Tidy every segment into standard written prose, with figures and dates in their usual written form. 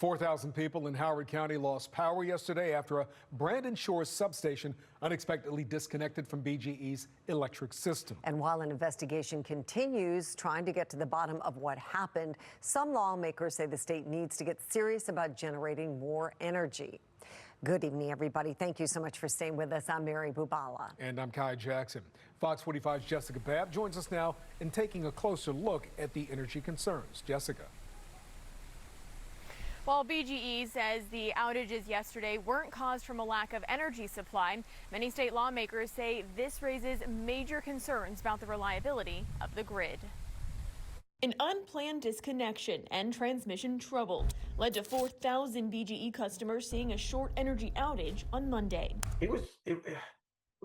4,000 people in Howard County lost power yesterday after a Brandon Shores substation unexpectedly disconnected from BGE's electric system. And while an investigation continues trying to get to the bottom of what happened, some lawmakers say the state needs to get serious about generating more energy. Good evening, everybody. Thank you so much for staying with us. I'm Mary Bubala. And I'm Kai Jackson. Fox 45's Jessica Babb joins us now in taking a closer look at the energy concerns. Jessica. Well, BGE says the outages yesterday weren't caused from a lack of energy supply. Many state lawmakers say this raises major concerns about the reliability of the grid. An unplanned disconnection and transmission trouble led to 4,000 BGE customers seeing a short energy outage on Monday. It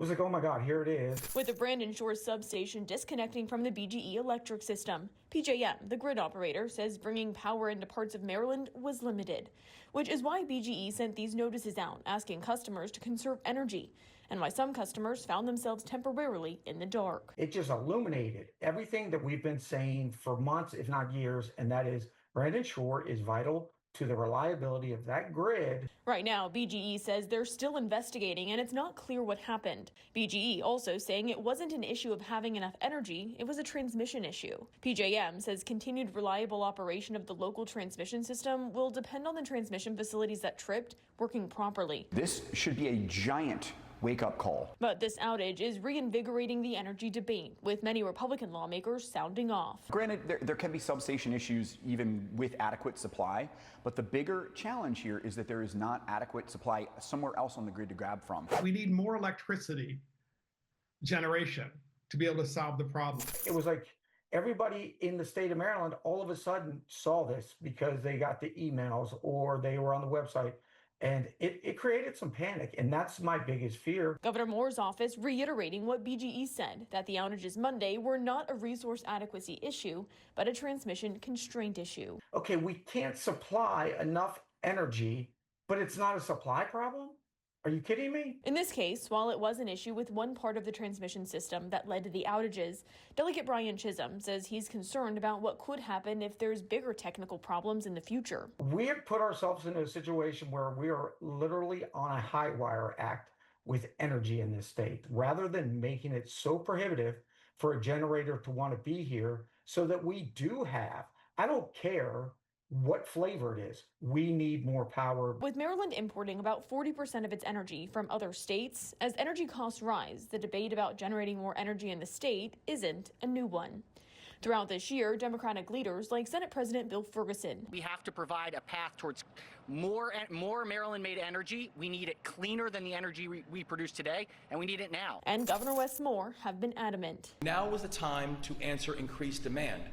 was like, oh my God, here it is. With the Brandon Shores substation disconnecting from the BGE electric system, PJM, the grid operator, says bringing power into parts of Maryland was limited, which is why BGE sent these notices out asking customers to conserve energy, and why some customers found themselves temporarily in the dark. It just illuminated everything that we've been saying for months, if not years, and that is Brandon Shore is vital to the reliability of that grid. Right now, BGE says they're still investigating and it's not clear what happened. BGE also saying it wasn't an issue of having enough energy, it was a transmission issue. PJM says continued reliable operation of the local transmission system will depend on the transmission facilities that tripped working properly. This should be a giant wake-up call. But this outage is reinvigorating the energy debate, with many Republican lawmakers sounding off. Granted, there can be substation issues even with adequate supply, but the bigger challenge here is that there is not adequate supply somewhere else on the grid to grab from. We need more electricity generation to be able to solve the problem. It was like everybody in the state of Maryland all of a sudden saw this because they got the emails or they were on the website. And it created some panic, and that's my biggest fear. Governor Moore's office reiterating what BGE said, that the outages Monday were not a resource adequacy issue, but a transmission constraint issue. Okay, we can't supply enough energy, but it's not a supply problem? Are you kidding me? In this case, while it was an issue with one part of the transmission system that led to the outages, Delegate Brian Chisholm says he's concerned about what could happen if there's bigger technical problems in the future. We have put ourselves in a situation where we are literally on a high wire act with energy in this state, rather than making it so prohibitive for a generator to want to be here so that we do have, I don't care what flavor it is, we need more power. With Maryland importing about 40% of its energy from other states, as energy costs rise, the debate about generating more energy in the state isn't a new one. Throughout this year, Democratic leaders like Senate President Bill Ferguson. We have to provide a path towards more Maryland-made energy. We need it cleaner than the energy we produce today, and we need it now. And Governor Wes Moore have been adamant. Now is the time to answer increased demand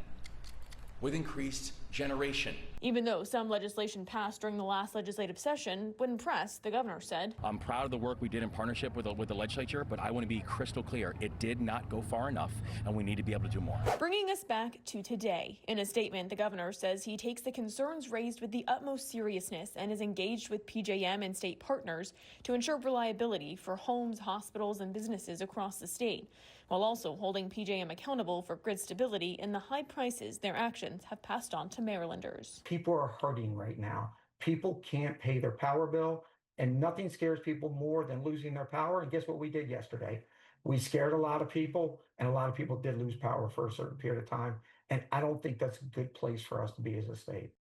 with increased generation. Even though some legislation passed during the last legislative session, when pressed, the governor said, I'm proud of the work we did in partnership with the legislature, but I want to be crystal clear. It did not go far enough, and we need to be able to do more. Bringing us back to today. In a statement, the governor says he takes the concerns raised with the utmost seriousness and is engaged with PJM and state partners to ensure reliability for homes, hospitals, and businesses across the state, while also holding PJM accountable for grid stability and the high prices their actions have passed on to Marylanders. People are hurting right now. People can't pay their power bill, and nothing scares people more than losing their power. And guess what we did yesterday? We scared a lot of people, and a lot of people did lose power for a certain period of time. And I don't think that's a good place for us to be as a state.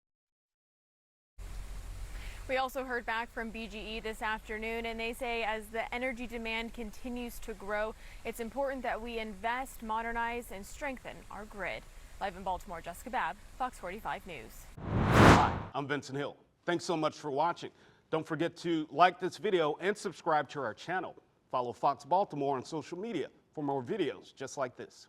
We also heard back from BGE this afternoon, and they say as the energy demand continues to grow, it's important that we invest, modernize, and strengthen our grid. Live in Baltimore, Jessica Babb, Fox 45 News. Hi, I'm Vincent Hill. Thanks so much for watching. Don't forget to like this video and subscribe to our channel. Follow Fox Baltimore on social media for more videos just like this.